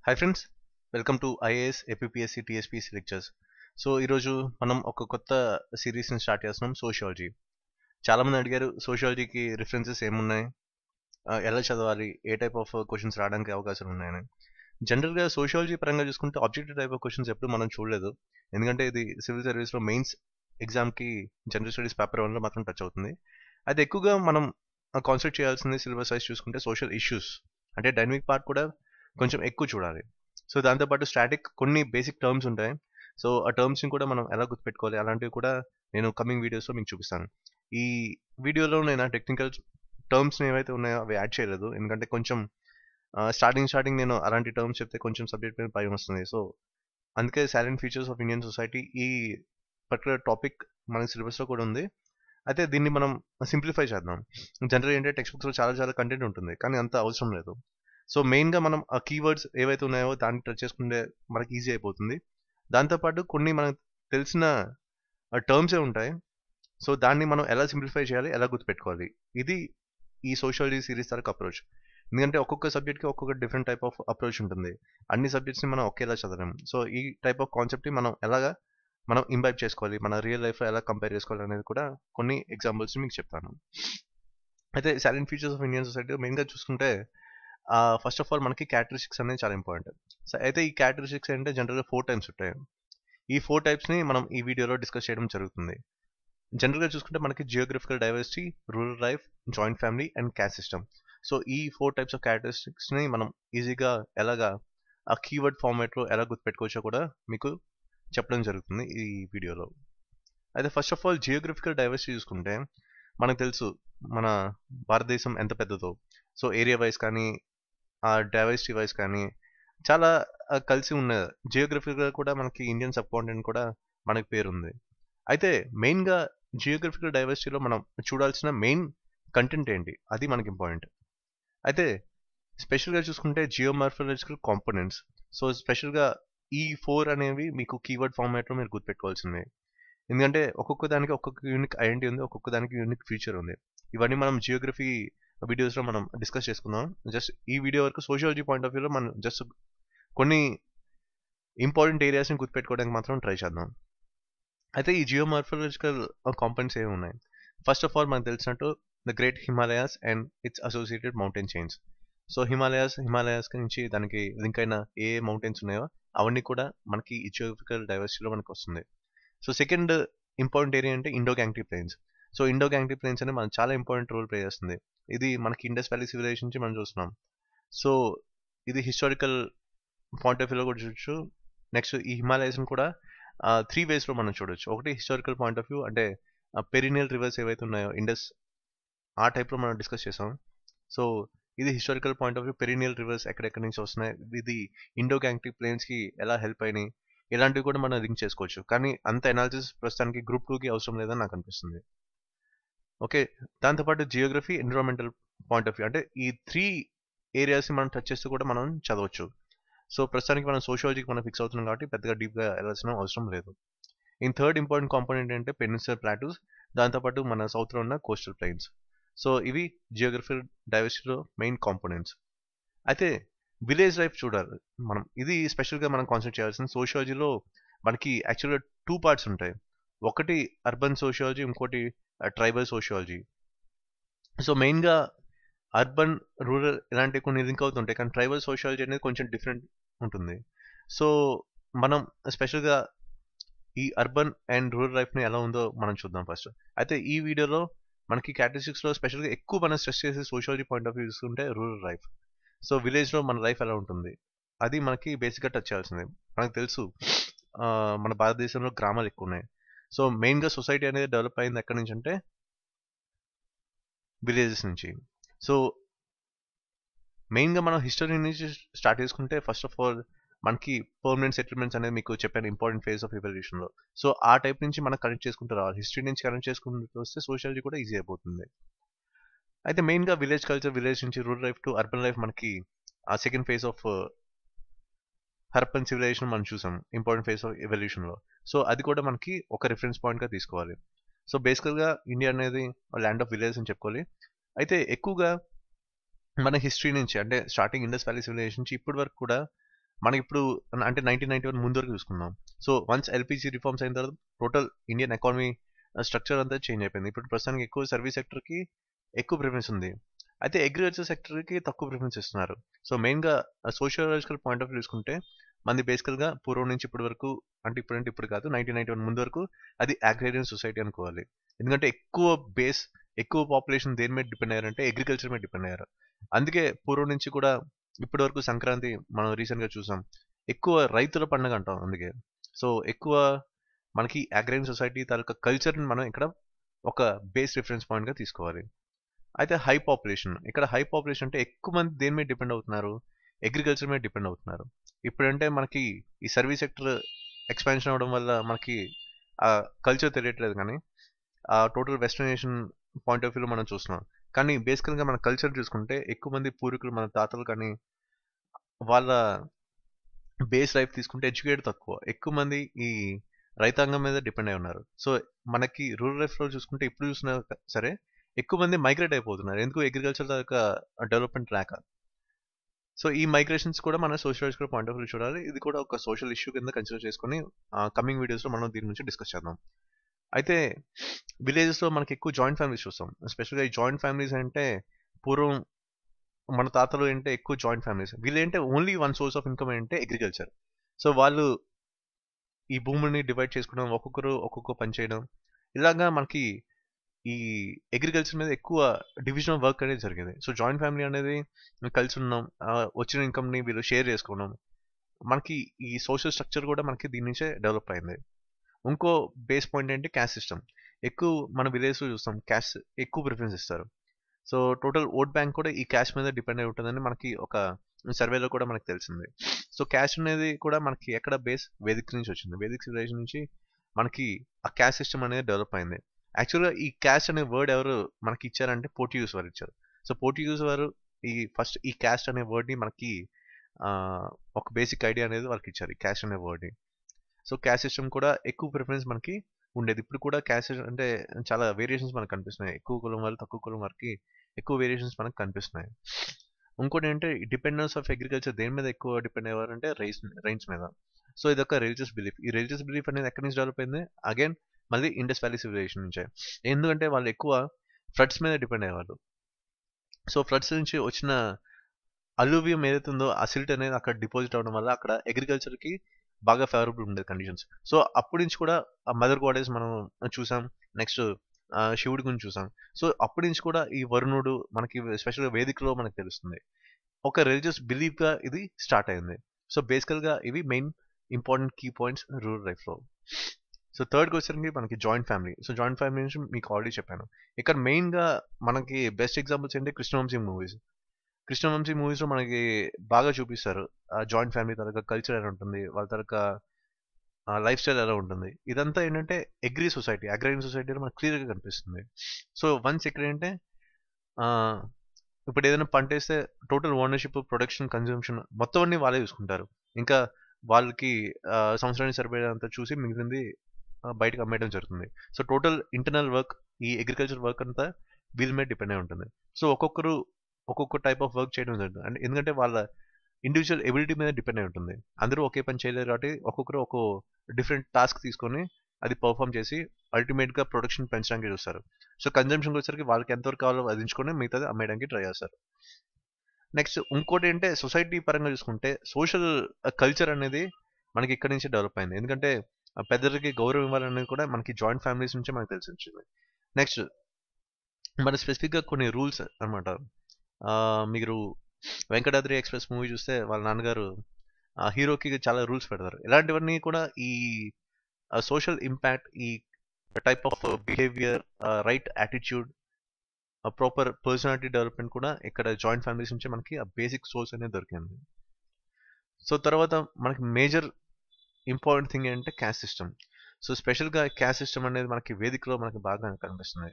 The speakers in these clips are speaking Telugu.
Hi friends, welcome to IAS APSC TSPSC lectures. So ఈరోజు మనం ఒక కొత్త సిరీస్ని స్టార్ట్ చేస్తున్నాం, సోషియాలజీ. చాలామంది అడిగారు సోషియాలజీకి రిఫరెన్సెస్ ఏమున్నాయి, ఎలా చదవాలి, ఏ టైప్ ఆఫ్ క్వశ్చన్స్ రావడానికి అవకాశాలు ఉన్నాయని. జనరల్గా సోషియాలజీ పరంగా చూసుకుంటే ఆబ్జెక్టివ్ టైప్ ఆఫ్ క్వశ్చన్స్ ఎప్పుడు మనం చూడలేదు, ఎందుకంటే ఇది సివిల్ సర్వీస్లో మెయిన్స్ ఎగ్జామ్కి జనరల్ స్టడీస్ పేపర్ 1లో మాత్రం టచ్ అవుతుంది. అది ఎక్కువగా మనం కాన్సన్ట్రేట్ చేయాల్సింది సిలబస్ వైజ్ చూసుకుంటే సోషల్ ఇష్యూస్, అంటే డైనమిక్ పార్ట్ కూడా కొంచెం ఎక్కువ చూడాలి. సో దాంతోపాటు స్టాటిక్ కొన్ని బేసిక్ టర్మ్స్ ఉంటాయి. సో ఆ టర్మ్స్ని కూడా మనం ఎలా గుర్తుపెట్టుకోవాలి అలాంటివి కూడా నేను కమింగ్ వీడియోస్లో మీకు చూపిస్తాను. ఈ వీడియోలో నేను టెక్నికల్ టర్మ్స్ని ఏవైతే ఉన్నాయో అవి యాడ్ చేయలేదు, ఎందుకంటే కొంచెం స్టార్టింగ్ నేను అలాంటి టర్మ్స్ చెప్తే కొంచెం సబ్జెక్ట్ మీద భయం వస్తుంది. సో అందుకే silent features of Indian society ఈ పర్టికులర్ టాపిక్ మన సిలబస్లో కూడా ఉంది. అయితే దీన్ని మనం సింప్లిఫై చేద్దాం. జనరల్ ఏంటంటే టెక్స్ట్ బుక్స్లో చాలా చాలా కంటెంట్ ఉంటుంది, కానీ అంత అవసరం లేదు. సో మెయిన్గా మనం ఆ కీవర్డ్స్ ఏవైతే ఉన్నాయో దాన్ని టచ్ చేసుకుంటే మనకి ఈజీ అయిపోతుంది. దాంతోపాటు కొన్ని మనకు తెలిసిన టర్మ్సే ఉంటాయి. సో దాన్ని మనం ఎలా సింప్లిఫై చేయాలి, ఎలా గుర్తుపెట్టుకోవాలి, ఇది ఈ సోషియాలజీ సిరీస్ తరకు అప్రోచ్. ఎందుకంటే ఒక్కొక్క సబ్జెక్ట్కి ఒక్కొక్క డిఫరెంట్ టైప్ ఆఫ్ అప్రోచ్ ఉంటుంది. అన్ని సబ్జెక్ట్స్ని మనం ఒకేలా చదవలేం. సో ఈ టైప్ ఆఫ్ కాన్సెప్ట్ని మనం ఇంబైబ్ చేసుకోవాలి, మన రియల్ లైఫ్లో ఎలా కంపేర్ చేసుకోవాలి అనేది కూడా కొన్ని ఎగ్జాంపుల్స్ మీకు చెప్తాను. అయితే silent features of Indian society మెయిన్గా చూసుకుంటే ఫస్ట్ ఆఫ్ ఆల్ మనకి క్యారెక్టరిస్టిక్స్ అనేది చాలా ఇంపార్టెంట్. సో అయితే ఈ క్యారెక్టరిస్టిక్స్ అంటే జనరల్గా 4 టైప్స్ ఉంటాయి. ఈ 4 టైప్స్ని మనం ఈ వీడియోలో డిస్కస్ చేయడం జరుగుతుంది. జనరల్గా చూసుకుంటే మనకి geographical diversity, rural life, joint family and caste system. So ఈ 4 టైప్స్ ఆఫ్ క్యారెక్టరిస్టిక్స్ని మనం ఈజీగా ఎలాగా ఆ కీవర్డ్ ఫార్మాట్లో ఎలా గుర్తుపెట్టుకోవచ్చో కూడా మీకు చెప్పడం జరుగుతుంది ఈ వీడియోలో. అయితే first of all geographical diversity చూసుకుంటే మనకు తెలుసు మన భారతదేశం ఎంత పెద్దదో. సో ఏరియా వైజ్ కానీ ఆ డైవర్సిటీ వైజ్ కానీ చాలా కలిసి ఉన్న జియోగ్రఫీగా కూడా మనకి ఇండియన్ సబ్ కాంటినెంట్ కూడా మనకి పేరుంది. అయితే మెయిన్గా జియోగ్రఫికల్ డైవర్సిటీలో మనం చూడాల్సిన మెయిన్ కంటెంట్ ఏంటి, అది మనకి ఇంపార్టెంట్. అయితే స్పెషల్గా చూసుకుంటే జియోమార్ఫాలజికల్ కాంపోనెంట్స్. సో స్పెషల్గా ఈ 4 అనేవి మీకు కీవర్డ్ ఫార్మాట్లో మీరు గుర్తుపెట్టుకోవాల్సిందే. ఎందుకంటే ఒక్కొక్క దానికి ఒక్కొక్క యూనిక్ ఐడెంటిటీ ఉంది, ఒక్కొక్క దానికి యూనిక్ ఫీచర్ ఉంది. ఇవన్నీ మనం జియోగ్రఫీ వీడియోస్లో మనం డిస్కస్ చేసుకుందాం. జస్ట్ ఈ వీడియో వరకు సోషియాలజీ పాయింట్ ఆఫ్ వ్యూలో మనం జస్ట్ కొన్ని ఇంపార్టెంట్ ఏరియాస్ని గుర్తుపెట్టుకోవడానికి మాత్రం ట్రై చేద్దాం. అయితే ఈ జియోమార్ఫాలజికల్ కాంపోనెంట్స్ ఏమి ఉన్నాయి. ఫస్ట్ ఆఫ్ ఆల్ మనకు తెలిసినట్టు the great Himalayas and it's associated mountain chains. So Himalayas నుంచి దానికి లింక్ అయిన ఏ మౌంటైన్స్ ఉన్నాయో అవన్నీ కూడా మనకి ఈ జియోగ్రఫికల్ డైవర్సిటీలో మనకు వస్తుంది. సో సెకండ్ ఇంపార్టెంట్ ఏరియా అంటే Indo Gangetic plains. So Indo Gangetic plains అనేది మనకు చాలా ఇంపార్టెంట్ రోల్ ప్లే చేస్తుంది. ఇది మనకి ఇండస్ వ్యాలీ సివిలైజేషన్ నుంచి మనం చూస్తున్నాం. సో ఇది హిస్టారికల్ పాయింట్ ఆఫ్ వ్యూలో కూడా చూడొచ్చు. నెక్స్ట్ ఈ హిమాలయస్ని కూడా 3 వేస్లో మనం చూడొచ్చు. ఒకటి హిస్టారికల్ పాయింట్ ఆఫ్ వ్యూ, అంటే పెరినియల్ రివర్స్ ఏవైతే ఉన్నాయో ఇండస్ ఆ టైప్లో మనం డిస్కస్ చేసాం. సో ఇది historical point of view, perineal reverse ఎక్కడెక్కడి నుంచి వస్తున్నాయి, ఇది ఇండో గ్యాంగ్టిక్ ప్లెయిన్స్కి ఎలా హెల్ప్ అయినాయి, ఇలాంటివి కూడా మనం లింక్ చేసుకోవచ్చు. కానీ అంత అనాలిసిస్ ప్రస్తుతానికి గ్రూప్ 2కి అవసరం లేదని నాకు అనిపిస్తుంది. ఓకే, దాంతోపాటు Geography, environmental point of view, అంటే ఈ 3 ఏరియాస్ని మనం టచ్ చేస్తూ కూడా మనం చదవచ్చు. సో ప్రస్తుతానికి మనం సోషియాలజీకి మనం ఫిక్స్ అవుతున్నాం కాబట్టి పెద్దగా డీప్గా వెళ్ళాల్సిన అవసరం లేదు. ఇన్ థర్డ్ ఇంపార్టెంట్ కాంపోనెంట్ అంటే పెనిన్సులర్ ప్లాటూస్, దాంతోపాటు మన సౌత్లో ఉన్న కోస్టల్ ప్లెయిన్స్. సో ఇవి జియోగ్రఫికల్ డైవర్సిటీలో మెయిన్ కాంపోనెంట్స్. అయితే విలేజ్ లైఫ్ చూడాలి మనం, ఇది స్పెషల్గా మనం కాన్సన్ట్రేట్ చేయాల్సింది. సోషియాలజీలో మనకి యాక్చువల్గా 2 పార్ట్స్ ఉంటాయి. ఒకటి అర్బన్ సోషియాలజీ, ఇంకోటి ట్రైబల్ సోషియాలజీ. సో మెయిన్గా అర్బన్, రూరల్ ఇలాంటివి కొన్ని లింక్ అవుతుంటాయి, కానీ ట్రైబల్ సోషియాలజీ అనేది కొంచెం డిఫరెంట్ ఉంటుంది. సో మనం స్పెషల్గా ఈ అర్బన్ అండ్ రూరల్ లైఫ్ని ఎలా ఉందో మనం చూద్దాం ఫస్ట్. అయితే ఈ వీడియోలో మనకి క్యారెక్టరిస్టిక్స్లో స్పెషల్గా ఎక్కువ మనం స్ట్రెస్ చేసే సోషియాలజీ పాయింట్ ఆఫ్ వ్యూ చూసుకుంటే రూరల్ లైఫ్. సో విలేజ్లో మన లైఫ్ ఎలా ఉంటుంది అది మనకి బేసిక్గా టచ్ చేయాల్సిందే. మనకు తెలుసు మన భారతదేశంలో గ్రామాలు ఎక్కువ ఉన్నాయి. సో మెయిన్గా సొసైటీ అనేది డెవలప్ అయింది ఎక్కడి నుంచి అంటే విలేజెస్ నుంచి. సో మెయిన్గా మనం హిస్టరీ నుంచి స్టార్ట్ చేసుకుంటే ఫస్ట్ ఆఫ్ ఆల్ మనకి పర్మనెంట్ సెటిల్మెంట్స్ అనేది మీకు చెప్పాను ఇంపార్టెంట్ ఫేజ్ ఆఫ్ ఎవల్యూషన్లో. సో ఆ టైప్ నుంచి మనం కనెక్ట్ చేసుకుంటూ రావాలి. హిస్టరీ నుంచి కనెక్ట్ చేసుకుంటూ వస్తే సోషియాలజీ కూడా ఈజీ అయిపోతుంది. అయితే మెయిన్గా విలేజ్ కల్చర్, విలేజ్ నుంచి rural life to urban life, మనకి ఆ second phase of Harappan civilization మనం చూసాం ఇంపార్టెంట్ ఫేజ్ ఆఫ్ ఎవల్యూషన్లో. సో అది కూడా మనకి ఒక రిఫరెన్స్ పాయింట్గా తీసుకోవాలి. సో బేసికల్గా ఇండియా అనేది ల్యాండ్ ఆఫ్ విలేజ్ అని చెప్పుకోవాలి. అయితే ఎక్కువగా మన హిస్టరీ నుంచి, అంటే స్టార్టింగ్ ఇండస్ వ్యాలీ సివిలైజేషన్ నుంచి ఇప్పటి వరకు కూడా మనకి ఇప్పుడు అంటే 1991 ముందు వరకు చూసుకుందాం. సో వన్స్ ఎల్పిజి రిఫార్మ్స్ అయిన తర్వాత టోటల్ ఇండియన్ ఎకానమీ స్ట్రక్చర్ అంతా చేంజ్ అయిపోయింది. ఇప్పుడు ప్రస్తుతానికి ఎక్కువ సర్వీస్ సెక్టర్కి ఎక్కువ ప్రిఫరెన్స్ ఉంది. అయితే అగ్రికల్చర్ సెక్టర్కి తక్కువ ప్రిఫరెన్స్ ఇస్తున్నారు. సో మెయిన్గా సోషియోలాజికల్ పాయింట్ ఆఫ్ వ్యూ చూసుకుంటే మనది బేసికల్గా పూర్వం నుంచి ఇప్పటి వరకు, అంటే ఇప్పుడు కాదు, 1991 ముందు వరకు అది అగ్రేరియన్ సొసైటీ అనుకోవాలి. ఎందుకంటే ఎక్కువ పాపులేషన్ దేని మీద డిపెండ్ అయ్యారంటే అగ్రికల్చర్ మీద డిపెండ్ అయ్యారు. అందుకే పూర్వం నుంచి కూడా ఇప్పటి వరకు సంక్రాంతి మనం రీసెంట్గా చూసాం, ఎక్కువ రైతుల పండుగ అంటాం. అందుకే సో ఎక్కువ మనకి అగ్రేరియన్ సొసైటీ తాలూకా కల్చర్ని మనం ఇక్కడ ఒక బేస్ రిఫరెన్స్ పాయింట్గా తీసుకోవాలి. అయితే హై పాపులేషన్ అంటే ఎక్కువ మంది దేని మీద డిపెండ్ అవుతున్నారు, అగ్రికల్చర్ మీద డిపెండ్ అవుతున్నారు. ఇప్పుడంటే మనకి ఈ సర్వీస్ సెక్టర్ ఎక్స్పాన్షన్ అవడం వల్ల మనకి ఆ కల్చర్ తెలియట్లేదు, కానీ ఆ టోటల్ వెస్టర్నైజేషన్ పాయింట్ ఆఫ్ వ్యూలో మనం చూస్తున్నాం. కానీ బేసికల్గా మన కల్చర్ చూసుకుంటే ఎక్కువ మంది పూర్వీకులు, మన తాతలు కానీ వాళ్ళ బేస్ లైఫ్ తీసుకుంటే ఎడ్యుకేట్ తక్కువ, ఎక్కువ మంది ఈ రైతాంగం మీద డిపెండ్ అయి ఉన్నారు. సో మనకి రూరల్ లైఫ్లో చూసుకుంటే ఇప్పుడు చూసినా సరే ఎక్కువ మంది మైగ్రేట్ అయిపోతున్నారు. ఎందుకు? అగ్రికల్చర్ యొక్క డెవలప్మెంట్ రాక. సో ఈ మైగ్రేషన్స్ కూడా మన సోషియల్ పాయింట్ ఆఫ్ వ్యూ చూడాలి. ఇది కూడా ఒక సోషల్ ఇష్యూ కింద కన్సిడర్ చేసుకొని కమింగ్ వీడియోస్లో మనం దీని గురించి డిస్కస్ చేద్దాం. అయితే విలేజెస్లో మనకి ఎక్కువ జాయింట్ ఫ్యామిలీస్ చూస్తాం. ఎస్పెషల్గా ఈ జాయింట్ ఫ్యామిలీస్ అంటే పూర్వం మన తాతలు అంటే ఎక్కువ జాయింట్ ఫ్యామిలీస్. వీళ్ళు ఏంటంటే only one source of income ఏంటంటే అగ్రికల్చర్. సో వాళ్ళు ఈ భూముల్ని డివైడ్ చేసుకోవడం, ఒక్కొక్క పని చేయడం, ఇలాగా మనకి ఈ అగ్రికల్చర్ మీద ఎక్కువ డివిజన్ ఆఫ్ వర్క్ అనేది జరిగేది. సో జాయింట్ ఫ్యామిలీ అనేది కలిసి ఉన్నాం, వచ్చిన ఇన్కమ్ని వీళ్ళు షేర్ చేసుకోవడం, మనకి ఈ సోషల్ స్ట్రక్చర్ కూడా మనకి దీని నుంచే డెవలప్ అయింది. ఇంకో బేస్ పాయింట్ ఏంటి? Caste system. ఎక్కువ మన విలేజ్లో చూస్తాం క్యాస్ట్ ఎక్కువ ప్రిఫరెన్స్ ఇస్తారు. సో టోటల్ ఓట్ బ్యాంక్ కూడా ఈ క్యాస్ట్ మీద డిపెండ్ అయి ఉంటుందని మనకి ఒక సర్వేలో కూడా మనకు తెలిసింది. సో క్యాస్ట్ అనేది కూడా మనకి ఎక్కడ బేస్? వేదిక్ నుంచి వచ్చింది. వేదిక్ సివిలైజేషన్ నుంచి మనకి ఆ క్యాస్ట్ సిస్టమ్ అనేది డెవలప్ అయింది. యాక్చువల్గా ఈ క్యాస్ట్ అనే వర్డ్ ఎవరు మనకి ఇచ్చారంటే పోర్చుగీస్ వారు ఇచ్చారు. సో పోర్చుగీస్ వారు ఫస్ట్ ఈ క్యాస్ట్ అనే వర్డ్ని మనకి ఒక బేసిక్ ఐడియా అనేది వాళ్ళకి ఇచ్చారు, ఈ క్యాస్ట్ అనే వర్డ్ని. సో క్యాస్ట్ సిస్టమ్ కూడా ఎక్కువ ప్రిఫరెన్స్ మనకి ఉండేది. ఇప్పుడు కూడా క్యాస్ట్ అంటే చాలా వేరియేషన్స్ మనకు కనిపిస్తున్నాయి. ఎక్కువ కులం వాళ్ళు తక్కువ కులం వారికి ఎక్కువ వేరియేషన్స్ మనకు కనిపిస్తున్నాయి. ఇంకోటి ఏంటంటే డిపెండెన్స్ ఆఫ్ అగ్రికల్చర్ దేని మీద ఎక్కువ డిపెండ్ అయ్యేవారు అంటే రైన్స్ మీద. సో ఇదొక రిలీజియస్ బిలీఫ్. ఈ రిలీజియస్ బిలీఫ్ అనేది ఎక్కడి నుంచి డెవలప్ అయింది? అగైన్ మళ్ళీ ఇండస్ వ్యాలీ సివిలైజేషన్ నుంచే. ఎందుకంటే వాళ్ళు ఎక్కువ ఫ్లడ్స్ మీద డిపెండ్ అయ్యేవాళ్ళు. సో ఫ్లడ్స్ నుంచి వచ్చిన అలూవియం ఏదైతే ఉందో ఆ సిల్ట్ అనేది అక్కడ డిపాజిట్ అవడం వల్ల అక్కడ అగ్రికల్చర్కి బాగా ఫేవరబుల్ ఉండేది కండిషన్స్. సో అప్పటి నుంచి కూడా ఆ మదర్ గాడెస్ మనం చూసాం. నెక్స్ట్ శివుడి గురించి చూసాం. సో అప్పటి నుంచి కూడా ఈ వరుణుడు మనకి స్పెషల్గా వేదికలో మనకు తెలుస్తుంది. ఒక రిలీజియస్ బిలీఫ్గా ఇది స్టార్ట్ అయింది. సో బేసికల్గా ఇవి main important key points rural లైఫ్లో. సో థర్డ్కి వచ్చేసరికి మనకి joint family. So joint family నుంచి మీకు ఆల్రెడీ చెప్పాను. ఇక్కడ మెయిన్గా మనకి బెస్ట్ ఎగ్జాంపుల్స్ ఏంటి? కృష్ణవంశీ మూవీస్. కృష్ణవంశీ మూవీస్లో మనకి బాగా చూపిస్తారు జాయింట్ ఫ్యామిలీ తరగ కల్చర్ ఎలా ఉంటుంది, వాళ్ళ తరగ లైఫ్ స్టైల్ ఎలా ఉంటుంది. ఇదంతా ఏంటంటే అగ్రైన్ సొసైటీలో మనకు క్లియర్గా కనిపిస్తుంది. సో వన్స్ ఇక్కడ ఏంటంటే ఇప్పుడు ఏదైనా పంట వేస్తే టోటల్ ఓనర్షిప్, ప్రొడక్షన్, కన్జంప్షన్ మొత్తం అన్ని వాళ్ళే చూసుకుంటారు. ఇంకా వాళ్ళకి సంవత్సరానికి సరిపోయేంత చూసి మిగిలింది బయటకు అమ్మేయడం జరుగుతుంది. సో టోటల్ ఇంటర్నల్ వర్క్, ఈ అగ్రికల్చర్ వర్క్ అంతా వీళ్ళ మీద డిపెండ్ అయి ఉంటుంది. సో ఒక్కొక్కరు ఒక్కొక్క టైప్ ఆఫ్ వర్క్ చేయడం జరుగుతుంది. అంటే ఎందుకంటే వాళ్ళ ఇండివిజువల్ ఎబిలిటీ మీద డిపెండ్ అయి ఉంటుంది. అందరూ ఒకే పని చేయలేరు కాబట్టి ఒక్కొక్కరు ఒక్కో డిఫరెంట్ టాస్క్ తీసుకొని అది పర్ఫామ్ చేసి అల్టిమేట్గా ప్రొడక్షన్ పెంచడానికి చూస్తారు. సో కన్జంప్షన్కి వచ్చేసరికి వాళ్ళకి ఎంతవరకు కావాలో అది ఎంచుకొని మిగతాది అమ్మేయడానికి ట్రై చేస్తారు. నెక్స్ట్ ఇంకోటి ఏంటంటే సొసైటీ పరంగా చూసుకుంటే సోషల్ కల్చర్ అనేది మనకి ఇక్కడి నుంచి డెవలప్ అయింది. ఎందుకంటే పెద్దలకి గౌరవం ఇవ్వాలనేది కూడా మనకి జాయింట్ ఫ్యామిలీస్ నుంచి మనకు తెలిసి వచ్చింది. నెక్స్ట్ మన స్పెసిఫిక్గా కొన్ని రూల్స్ అనమాట. మీరు వెంకటాద్రి ఎక్స్ప్రెస్ మూవీ చూస్తే వాళ్ళ నాన్నగారు హీరోకి చాలా రూల్స్ పెడతారు. ఇలాంటివన్నీ కూడా ఈ సోషల్ ఇంపాక్ట్, ఈ type of behaviour, right attitude, proper personality development కూడా ఇక్కడ జాయింట్ ఫ్యామిలీస్ నుంచి మనకి ఆ బేసిక్ సోర్స్ అనేది దొరికింది. సో తర్వాత మనకి మేజర్ ఇంపార్టెంట్ థింగ్ ఏంటంటే క్యాస్ట్ సిస్టమ్. సో స్పెషల్గా క్యాస్ట్ సిస్టమ్ అనేది మనకి వేదికలో మనకి బాగా కనిపిస్తుంది.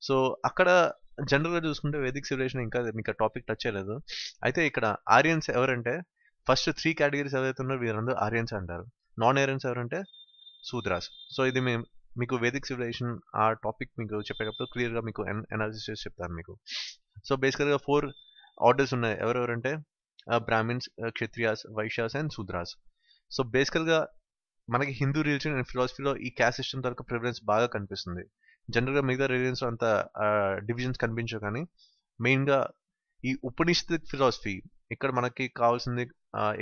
సో అక్కడ జనరల్గా చూసుకుంటే వేదిక్ సివిలైజేషన్ ఇంకా మీకు టాపిక్ టచ్ చేయలేదు. అయితే ఇక్కడ ఆరియన్స్ ఎవరంటే ఫస్ట్ 3 కేటగిరీస్ ఎవరైతే ఉన్నారో వీరందరూ ఆరియన్స్ అంటారు. నాన్ ఆరియన్స్ ఎవరంటే శూద్రాస్. సో ఇది మీకు వేదిక్ సివిలైజేషన్ ఆ టాపిక్ మీకు చెప్పేటప్పుడు క్లియర్గా మీకు అనాలిసిస్ చేసి చెప్తాను మీకు. సో బేసికల్గా 4 ఆర్డర్స్ ఉన్నాయి. ఎవరెవరంటే బ్రాహ్మిన్స్, క్షత్రియాస్, వైశ్యాస్ అండ్ శూద్రాస్. సో బేసికల్గా మనకి హిందూ రిలీజన్ అండ్ ఫిలాసఫీలో ఈ క్యాస్ట్ సిస్టమ్ తరగ ప్రిఫరెన్స్ బాగా కనిపిస్తుంది. జనరల్గా మిగతా రిలీజన్స్ అంత డివిజన్స్ కనిపించవు, కానీ మెయిన్గా ఈ ఉపనిషత్ ఫిలాసఫీ ఇక్కడ మనకి కావాల్సింది,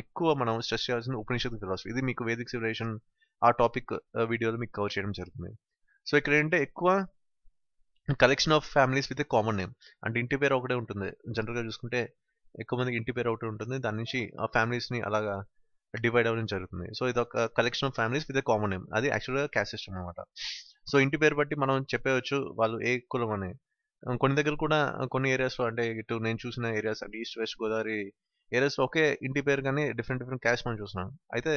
ఎక్కువ మనం స్ట్రెస్ చేయాల్సింది ఉపనిషత్ ఫిలాసఫీ. ఇది మీకు వేదిక్ సివిలైజేషన్ ఆ టాపిక్ వీడియోలో మీకు కవర్ చేయడం జరుగుతుంది. సో ఇక్కడ ఏంటంటే ఎక్కువ collection of families with a common name, అంటే ఇంటి పేరు ఒకటే ఉంటుంది. జనరల్గా చూసుకుంటే ఎక్కువ మందికి ఇంటి పేరు ఒకటి ఉంటుంది, దాని నుంచి ఆ ఫ్యామిలీస్ని అలాగా డివైడ్ అవ్వడం జరుగుతుంది. సో ఇది ఒక collection of families with a common name, అది యాక్చువల్గా క్యాస్ట్ సిస్టమ్ అనమాట. సో ఇంటి పేరు బట్టి మనం చెప్పవచ్చు వాళ్ళు ఏ కులం అని. కొన్ని దగ్గర కూడా కొన్ని ఏరియాస్లో, అంటే ఇటు నేను చూసిన ఏరియాస్ అంటే ఈస్ట్ వెస్ట్ గోదావరి ఏరియాస్లో ఒకే ఇంటి పేరు కానీ డిఫరెంట్ డిఫరెంట్ క్యాస్ట్ మనం చూస్తున్నాం. అయితే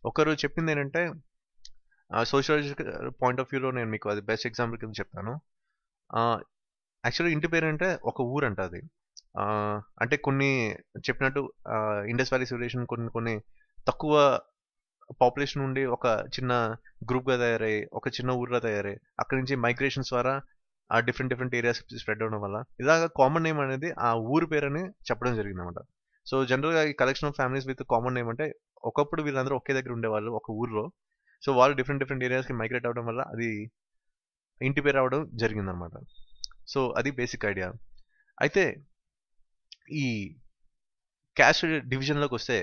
ఒకరు చెప్పింది ఏంటంటే సోషియాలజికల్ పాయింట్ ఆఫ్ వ్యూలో నేను మీకు అది బెస్ట్ ఎగ్జాంపుల్ కింద చెప్తాను. యాక్చువల్గా ఇంటి పేరు అంటే ఒక ఊరు అంట అది. అంటే కొన్ని చెప్పినట్టు ఇండస్ వ్యాలీ సివిలైజేషన్ కొన్ని కొన్ని తక్కువ పాపులేషన్ ఉండి ఒక చిన్న గ్రూప్గా తయారయ్యి ఒక చిన్న ఊర్లో తయారయ్యి అక్కడి నుంచి మైగ్రేషన్స్ ద్వారా ఆ డిఫరెంట్ డిఫరెంట్ ఏరియాస్ స్ప్రెడ్ అవడం వల్ల ఇలాగ కామన్ నేమ్ అనేది ఆ ఊరు పేరని చెప్పడం జరిగింది అనమాట. సో జనరల్గా ఈ collection of families with common name అంటే ఒకప్పుడు వీళ్ళందరూ ఒకే దగ్గర ఉండేవాళ్ళు ఒక ఊర్లో. సో వాళ్ళు డిఫరెంట్ డిఫరెంట్ ఏరియాస్కి మైగ్రేట్ అవ్వడం వల్ల అది ఇంటి పేరు అవడం జరిగిందనమాట. సో అది బేసిక్ ఐడియా. అయితే ఈ క్యాస్ట్ డివిజన్లోకి వస్తే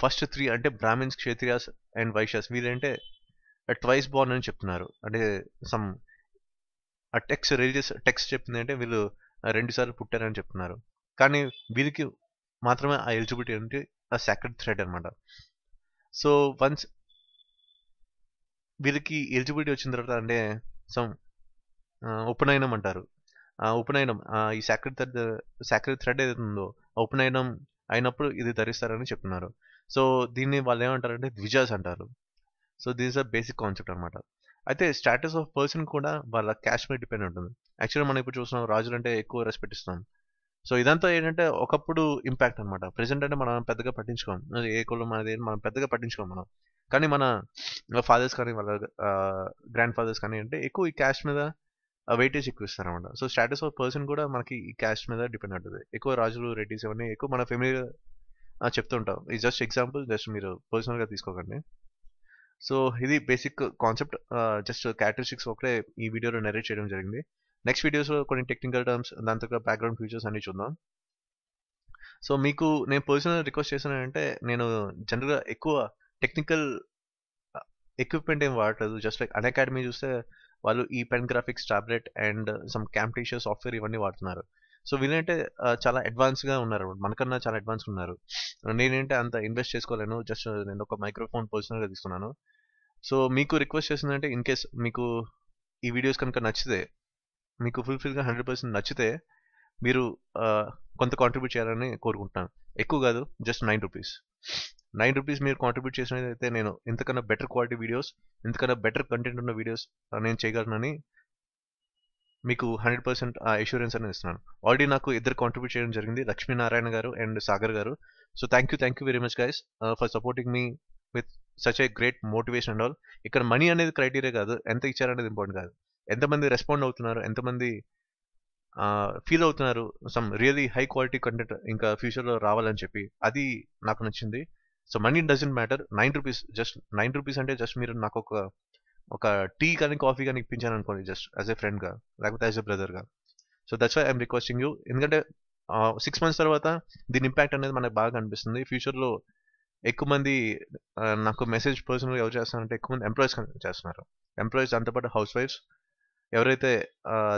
ఫస్ట్ 3 అంటే బ్రాహ్మిన్స్, క్షత్రియాస్ అండ్ వైశ్యాస్ వీళ్ళంటే ట్వైస్ బోర్న్ అని చెప్తున్నారు. అంటే సమ్ రిలీజియస్ టెక్స్ట్ చెప్తుంది అంటే వీళ్ళు 2 సార్లు పుట్టారని చెప్తున్నారు. కానీ వీరికి మాత్రమే ఆ ఎలిజిబిలిటీ అంటే ఆ సాక్రెడ్ థ్రెడ్ అనమాట. సో వన్స్ వీళ్ళకి ఎలిజిబిలిటీ వచ్చిన తర్వాత అంటే సమ్ ఉపనయనం అంటారు. ఉపనయనం ఈ సాక్రెడ్ థ్రెడ్ ఏదైతే ఉందో ఆ ఉపనయనం అయినప్పుడు ఇది ధరిస్తారని చెప్తున్నారు. సో దీన్ని వాళ్ళు ఏమంటారంటే ద్విజాస్ అంటారు. So this are basic concept అనమాట. అయితే స్టాటస్ ఆఫ్ పర్సన్ కూడా వాళ్ళ క్యాస్ట్ మీద డిపెండ్ ఉంటుంది. యాక్చువల్గా మనం ఇప్పుడు చూస్తున్నాం రాజులు అంటే ఎక్కువ రెస్పెక్ట్ ఇస్తాం. సో ఇదంతా ఏంటంటే ఒకప్పుడు ఇంపాక్ట్ అనమాట. ప్రెసెంట్ అంటే మనం పెద్దగా పట్టించుకోం, ఏ కులం అనేది మనం పెద్దగా పట్టించుకోం మనం. కానీ మన ఫాదర్స్ కానీ వాళ్ళ గ్రాండ్ ఫాదర్స్ కానీ అంటే ఎక్కువ ఈ క్యాస్ట్ మీద వెయిటేజ్ ఎక్కువ ఇస్తారనమాట. సో స్టాటస్ ఆఫ్ పర్సన్ కూడా మనకి ఈ క్యాస్ట్ మీద డిపెండ్ అవుతుంది. ఎక్కువ రాజులు, రెడ్డిస్ ఇవన్నీ ఎక్కువ మన ఫ్యామిలీ చెప్తూ ఉంటాం. ఇది జస్ట్ ఎగ్జాంపుల్, జస్ట్ మీరు పర్సనల్గా తీసుకోకండి. సో ఇది బేసిక్ కాన్సెప్ట్, జస్ట్ క్యారెక్టరిస్టిక్స్ ఒకటే ఈ వీడియోలో నెరేట్ చేయడం జరిగింది. నెక్స్ట్ వీడియోస్లో కొన్ని టెక్నికల్ టర్మ్స్, దాంతో బ్యాక్గ్రౌండ్ ఫీచర్స్ అన్ని చూద్దాం. సో మీకు నేను పర్సనల్ రిక్వెస్ట్ చేశానంటే నేను జనరల్గా ఎక్కువ టెక్నికల్ ఎక్విప్మెంట్ ఏం వాడలేదు. జస్ట్ లైక్ అన్అకాడమీ చూస్తే వాళ్ళు ఈ pen graphics tablet and some Camtasia software ఇవన్నీ వాడుతున్నారు. సో వీళ్ళంటే చాలా అడ్వాన్స్గా ఉన్నారు, మనకన్నా చాలా అడ్వాన్స్ ఉన్నారు. నేనేంటే అంత ఇన్వెస్ట్ చేసుకోలేను, జస్ట్ నేను ఒక మైక్రోఫోన్ పర్సనల్గా తీసుకున్నాను. సో మీకు రిక్వెస్ట్ చేసిందంటే ఇన్ కేస్ మీకు ఈ వీడియోస్ కనుక నచ్చితే, మీకు ఫుల్ఫిల్గా 100% నచ్చితే మీరు కొంత కాంట్రిబ్యూట్ చేయాలని కోరుకుంటున్నాను. ఎక్కువ కాదు, జస్ట్ ₹9 మీరు కాంట్రిబ్యూట్ చేసినట్లయితే నేను ఇంతకన్నా బెటర్ క్వాలిటీ వీడియోస్, ఇంతకన్నా బెటర్ కంటెంట్ ఉన్న వీడియోస్ నేను చేయగలనని మీకు 100% అష్యూరెన్స్ అనేది ఇస్తున్నాను. ఆల్రెడీ నాకు ఇద్దరు కాంట్రిబ్యూట్ చేయడం జరిగింది, లక్ష్మీనారాయణ గారు అండ్ సాగర్ గారు. So thank you very much guys for supporting me with such a great motivation and all. ఇక్కడ మనీ అనేది క్రైటీరియా కాదు, ఎంత ఇచ్చారనేది ఇంపార్టెంట్ కాదు, ఎంతమంది రెస్పాండ్ అవుతున్నారు, ఎంతమంది ఫీల్ అవుతున్నారు some really high quality content ఇంకా ఫ్యూచర్లో రావాలని చెప్పి, అది నాకు నచ్చింది. So money doesn't matter. ₹9, just ₹9 అంటే జస్ట్ మీరు నాకు ఒక టీ కానీ కాఫీ కానీ ఇప్పించాను అనుకోండి, జస్ట్ యాజ్ ఏ ఫ్రెండ్గా లేకపోతే యాజ్ ఏ బ్రదర్గా. So that's why I'm requesting you. ఎందుకంటే 6 months తర్వాత దీని ఇంపాక్ట్ అనేది మనకు బాగా కనిపిస్తుంది. ఫ్యూచర్లో ఎక్కువ మంది నాకు మెసేజ్ పర్సనల్గా ఎవరు చేస్తున్నారంటే ఎక్కువ మంది ఎంప్లాయీస్ చేస్తున్నారు. ఎంప్లాయీస్ దాంతోపాటు హౌస్ వైఫ్స్ ఎవరైతే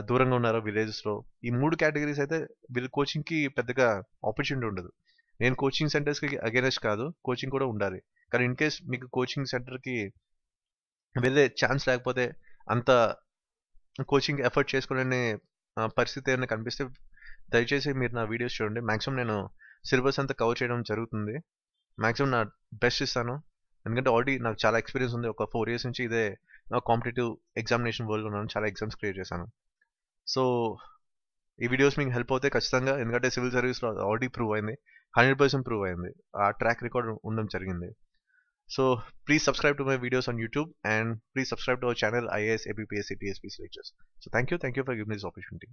దూరంగా ఉన్నారో విలేజెస్లో, ఈ 3 కేటగిరీస్ అయితే వీళ్ళ కోచింగ్కి పెద్దగా ఆపర్చునిటీ ఉండదు. నేను కోచింగ్ సెంటర్స్కి అగేనెస్ట్ కాదు, కోచింగ్ కూడా ఉండాలి. కానీ ఇన్ కేస్ మీకు కోచింగ్ సెంటర్కి వెళ్ళే ఛాన్స్ లేకపోతే అంత కోచింగ్ ఎఫర్ట్ చేసుకోలేని పరిస్థితి ఏమైనా కనిపిస్తే దయచేసి మీరు నా వీడియోస్ చూడండి. మ్యాక్సిమం నేను సిలబస్ అంతా కవర్ చేయడం జరుగుతుంది. మ్యాక్సిమం నా బెస్ట్ ఇస్తాను, ఎందుకంటే ఆల్రెడీ నాకు చాలా ఎక్స్పీరియన్స్ ఉంది. ఒక 4 years నుంచి ఇదే కాంపిటేటివ్ ఎగ్జామినేషన్ వరల్డ్లో ఉన్నాను, చాలా ఎగ్జామ్స్ క్లియర్ చేశాను. సో ఈ వీడియోస్ మీకు హెల్ప్ అవుతాయి ఖచ్చితంగా, ఎందుకంటే సివిల్ సర్వీస్లో ఆల్రెడీ ప్రూవ్ అయింది, 100% ప్రూవ్ అయింది, ఆ ట్రాక్ రికార్డ్ ఉండడం జరిగింది. So please subscribe to my videos on YouTube and please subscribe to our channel IAS APPSC TSPC lectures. So thank you for giving me this opportunity.